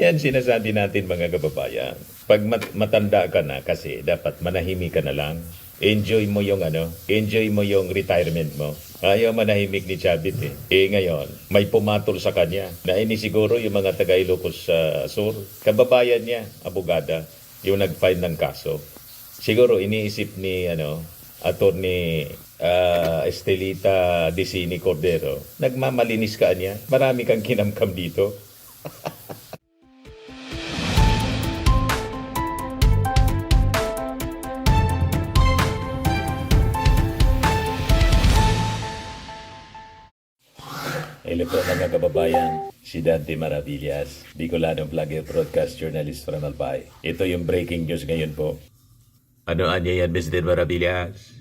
Yan sinasabi natin mga kababayan. Pag matanda ka na kasi dapat manahimik ka na lang. Enjoy mo yung enjoy mo yung retirement mo. Ayaw manahimik ni Chavit eh. Ngayon, may pumatol sa kanya. Naini siguro yung mga taga Ilocos Sur. Kababayan niya, abogada, yung nag-file ng kaso. Siguro iniisip ni Attorney Estelita Dicini Cordero, nagmamalinis ka niya. Marami kang kinamkam dito. Hello po mga kababayan, si Dante Maravillas, Bicolanong Vlogger Broadcast Journalist from Albay. Ito yung breaking news ngayon po. Ano anya yan, Mr. Maravillas?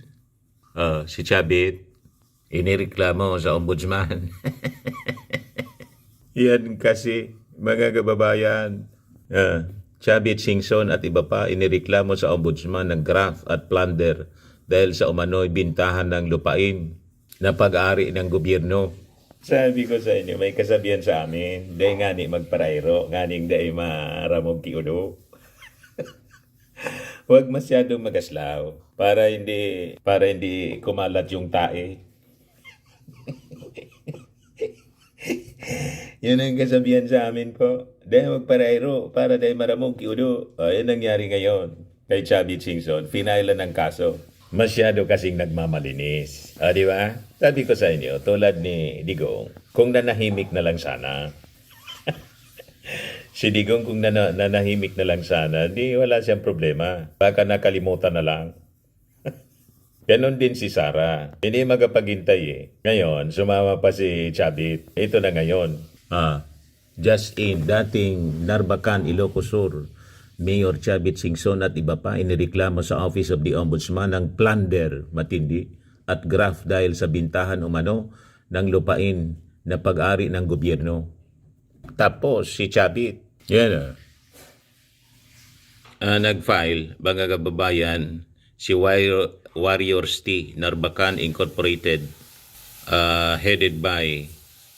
Si Chavit, inireklamo sa ombudsman. Yan kasi, mga kababayan, Chavit Singson at iba pa inireklamo sa ombudsman ng graft at plunder dahil sa umano'y bintahan ng lupain na pag-ari ng gobyerno. Sabi ko sa inyo, may kasabihan sa amin, dahil nga ni magparayro, nganing dahil maramog kiulo. Huwag masyadong magaslaw para hindi kumalat yung tae. Yun ang kasabihan sa amin po. Dahil magparayro para dahil maramog kiulo. Yan nangyari ngayon kay Chavit Singson. Finailan ng kaso. Masyado kasing nagmamalinis. Di ba? Sabi ko sa inyo, tulad ni Digong, kung nanahimik na lang sana. Si Digong kung nanahimik na lang sana, di wala siyang problema. Baka nakalimutan na lang. Ganon din si Sara. Hindi magapaghintay eh. Ngayon, sumama pa si Chavit. Ito na ngayon. Just in, dating Narbacan, Ilocos Sur, Mayor Chavit Singson at iba pa inireklamo sa Office of the Ombudsman ng plunder matindi at graft dahil sa bintahan umano ng lupain na pag-ari ng gobyerno. Tapos si Chavit, nag-file, mga kababayan, si Warriors T, Narbacan Incorporated, headed by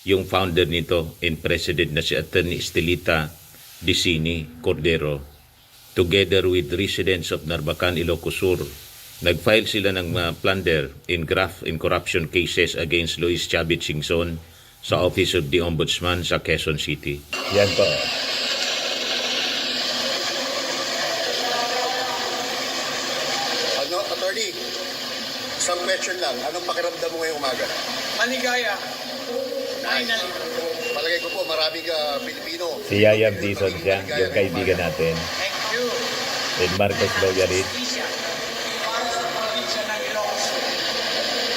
yung founder nito and president na si Attorney Estelita Dicini Cordero, together with residents of Narbacan, Ilocos Sur. Nag-file sila ng plunder in graft and corruption cases against Luis Chavit Singson sa Office of the Ombudsman sa Quezon City. Yan po. Attorney, isang question lang. Anong pakiramdam mo ngayong umaga? Maligaya. Finally. Palagay ko po, maraming Pilipino. Si Yayam Dizon siya, yung kaibigan natin. Thank you. And Marcos Loyalit. Para sa probinsya ng Ilocos.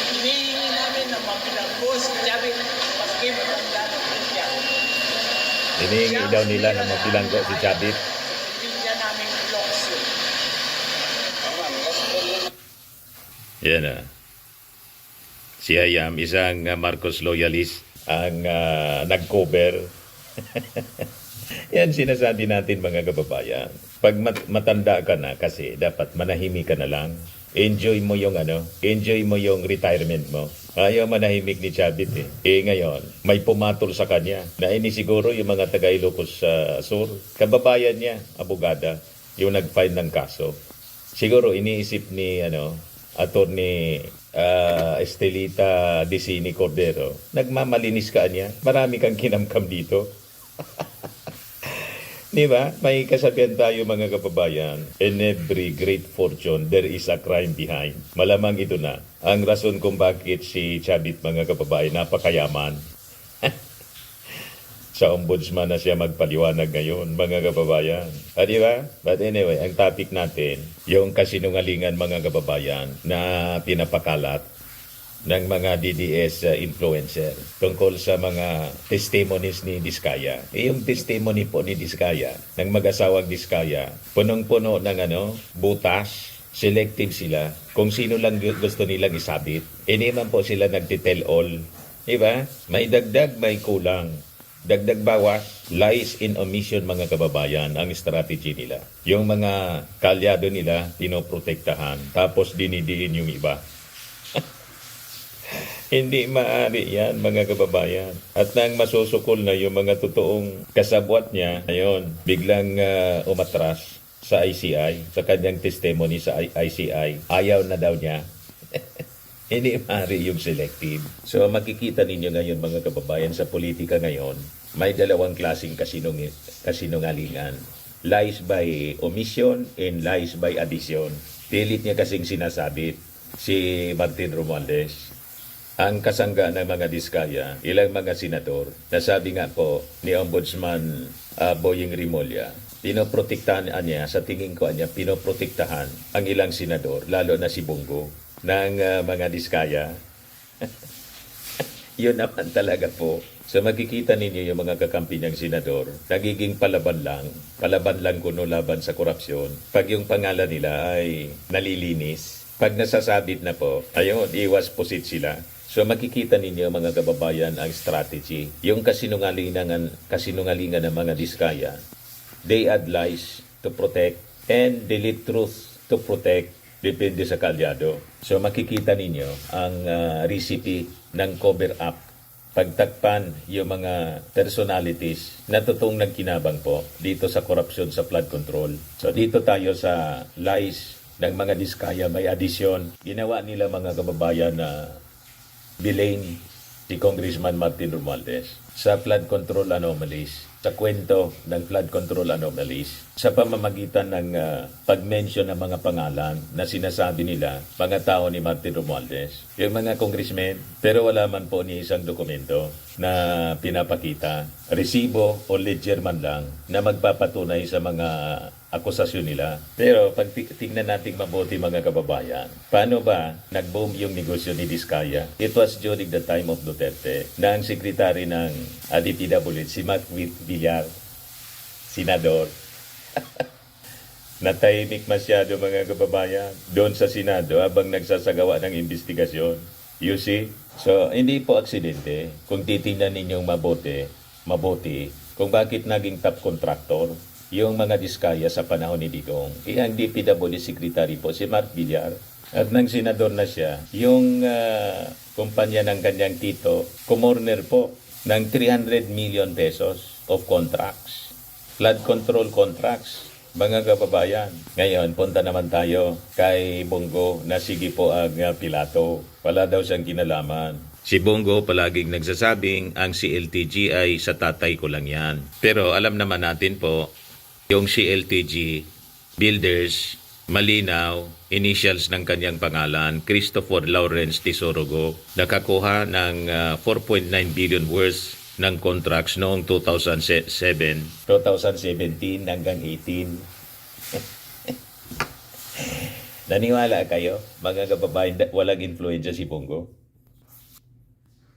Hinihingi namin ng mabilanggo si Chavit maski matanda ng India. Hinihingi daw nila ng mabilanggo si Chavit. Probinsya namin Ilocos. Yan Si Yayam, isang Marcos Loyalist ang nag-cover. Yan sinasabi natin mga kababayan. Pag matanda ka na kasi dapat manahimik ka na lang. Enjoy mo yung enjoy mo yung retirement mo. Ayaw manahimik ni Chavit eh. Ngayon, may pumatol sa kanya. Naini siguro yung mga taga Ilocos Sur. Kababayan niya, abogada, yung nag-file ng kaso. Siguro iniisip ni Attorney Estelita Dicini Cordero, nagmamalinis ka niya. Marami kang kinamkam dito. Di ba? May kasabihan tayo mga kababayan. In every great fortune, there is a crime behind. Malamang ito na ang rason kung bakit si Chavit mga kababayan napakayaman. Sa ombudsman na siya magpaliwanag ngayon, mga kababayan. Di ba? But anyway, ang topic natin, yung kasinungalingan mga kababayan na pinapakalat ng mga DDS influencer tungkol sa mga testimonies ni Diskaya. Yung testimony po ni Diskaya, ng mag-asawang Diskaya, punong-puno ng butas, selective sila, kung sino lang gusto nilang isabit. Hindi man po sila nagtitell all. Diba? May dagdag, may kulang. Dagdag bawas, lies in omission mga kababayan ang strategy nila. Yung mga kalyado nila, pinoprotektahan, tapos dinidiin yung iba. Hindi maaari yan, mga kababayan. At nang masusukol na yung mga totoong kasabwat niya, ayun, biglang umatras sa ICI, sa kanyang testimony sa ICI. Ayaw na daw niya. Hindi maaari yung selective. So makikita ninyo ngayon, mga kababayan, sa politika ngayon, may dalawang klaseng kasinungalingan. Lies by omission and lies by addition. Pilit niya kasing sinasabi si Martin Romualdez. Ang kasangga ng mga diskaya, ilang mga senador, nasabi nga po ni Ombudsman Boying Rimulya, pinoprotektahan niya, sa tingin ko niya, pinoprotektahan ang ilang senador, lalo na si Bongo, ng mga diskaya. Yun naman talaga po. So makikita ninyo yung mga kakampi niyang senador, nagiging palaban lang kuno laban sa korupsyon. Pag yung pangalan nila ay nalilinis, pag nasasabit na po, ayun, iwas pusit sila. So makikita ninyo, mga kababayan, ang strategy. Yung kasinungalingan ng mga diskaya, they add lies to protect and delete truth to protect, depende sa kalyado. So makikita ninyo ang recipe ng cover up, pagtakpan yung mga personalities na totoong nagkinabang po dito sa korupsyon sa flood control. So dito tayo sa lies ng mga diskaya, may addition. Ginawa nila, mga kababayan, na Bilane si Congressman Martin Romualdez sa flood control anomalies, sa kwento ng flood control anomalies, sa pamamagitan ng pag-mention ng mga pangalan na sinasabi nila, mga tao ni Martin Romualdez, yung mga congressmen, pero wala man po ni isang dokumento na pinapakita, resibo o ledger man lang na magpapatunay sa mga akusasyon nila. Pero pag tingnan natin mabuti, mga kababayan, paano ba nag-boom yung negosyo ni Diskaya? It was during the time of Duterte na ang sekretary ng DPWH, si Mark Villar, senador, natahimik masyado, mga kababayan, doon sa Senado habang nagsasagawa ng investigasyon. You see? So, hindi po aksidente kung titingnan ninyong mabuti kung bakit naging top contractor yung mga diskaya sa panahon ni Digong. Ang DPWH Secretary po, si Mark Villar. At nang senador na siya, yung kumpanya ng kanyang tito, kumorner po ng 300 million pesos of contracts. Flood control contracts, mga kababayan. Ngayon, punta naman tayo kay Bongo na sige po ang Pilato. Wala daw siyang kinalaman. Si Bongo palaging nagsasabing ang CLTG ay sa tatay ko lang yan. Pero alam naman natin po, yung CLTG Builders, malinaw, initials ng kanyang pangalan, Christopher Lawrence Tesorogo, nakakuha ng 4.9 billion worth ng contracts noong 2017 hanggang 18. Naniwala kayo, mga kababayan, walang influensya si Bongo?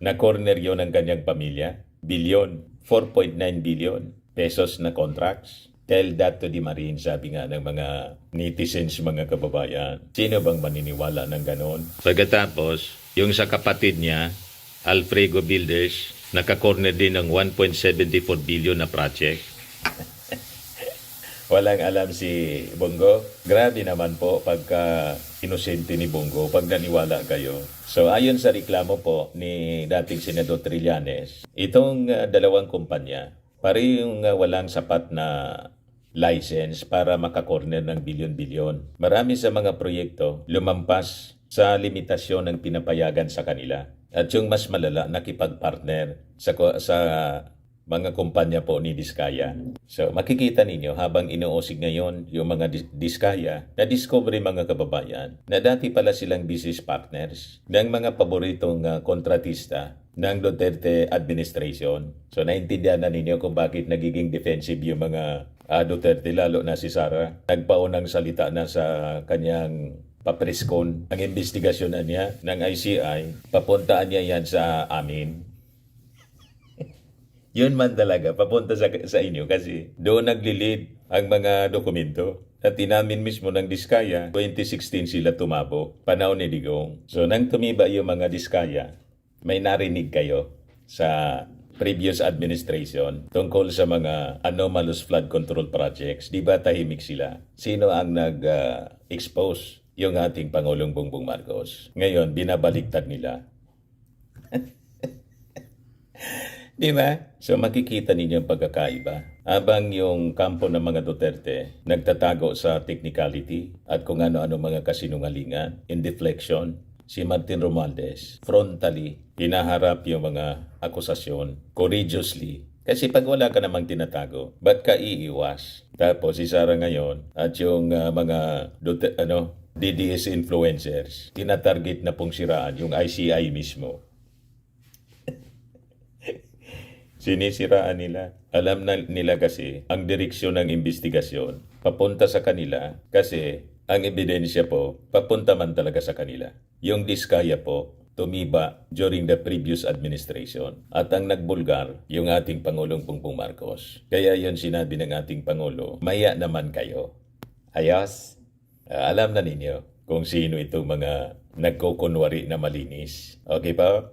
Na corner yon ng kanyang pamilya? Bilyon, 4.9 billion pesos na contracts. Tell that to the Marine, sabi nga ng mga netizens, mga kababayan. Sino bang maniniwala ng ganon? Pagkatapos, yung sa kapatid niya, Alfredo Builders, nakakorner din ng 1.74 billion na project. Walang alam si Bongo. Grabe naman po pagka inosente ni Bongo, pag naniwala kayo. So ayon sa reklamo po ni dating Senador Trillanes, itong dalawang kumpanya, parehong walang sapat na license para makakorner ng bilyon-bilyon. Marami sa mga proyekto lumampas sa limitasyon ng pinapayagan sa kanila. At yung mas malala, nakipag-partner sa mga kumpanya po ni Diskaya. So makikita ninyo habang inuusig ngayon yung mga Diskaya, na-discover, mga kababayan, na dati pala silang business partners ng mga paboritong kontratista ng Duterte administration. So naintindihan na ninyo kung bakit nagiging defensive yung mga Duterte, lalo na si Sara. Nagpaunang salita na sa kanyang papreskon ang investigasyon na niya ng ICI, papuntaan niya yan sa amin. Yun man talaga, papunta sa inyo kasi doon nagli-lead ang mga dokumento. At tinamin mismo ng Diskaya, 2016 sila tumabo, panahon ni Digong. So nang tumiba yung mga Diskaya, may narinig kayo sa previous administration tungkol sa mga anomalous flood control projects. Di ba tahimik sila? Sino ang nag-expose? Yung ating Pangulong Bongbong Marcos. Ngayon, binabaliktad nila. Di ba? So makikita ninyo ang pagkakaiba. Habang yung kampo ng mga Duterte nagtatago sa technicality at kung ano-ano mga kasinungalingan, in deflection, si Martin Romualdez frontally hinaharap yung mga akusasyon courageously. Kasi pag wala ka namang tinatago, ba't ka iiwas? Tapos si Sara ngayon at yung mga DDS influencers, tinatarget na pong siraan yung ICI mismo. Sinisiraan nila. Alam na nila kasi ang direksyon ng investigasyon papunta sa kanila kasi ang ebidensya po papunta man talaga sa kanila. Yung diskaya po tumiba during the previous administration at ang nagbulgar yung ating Pangulong Bongbong Marcos. Kaya yon sinabi ng ating Pangulo, maya naman kayo. Ayos, alam na ninyo kung sino itong mga nagkukunwari na malinis. Okay pa?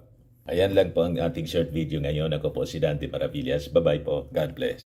Ayan lang po ang ating short video ngayon. Ako po si Dante Maravillas. Bye-bye po. God bless.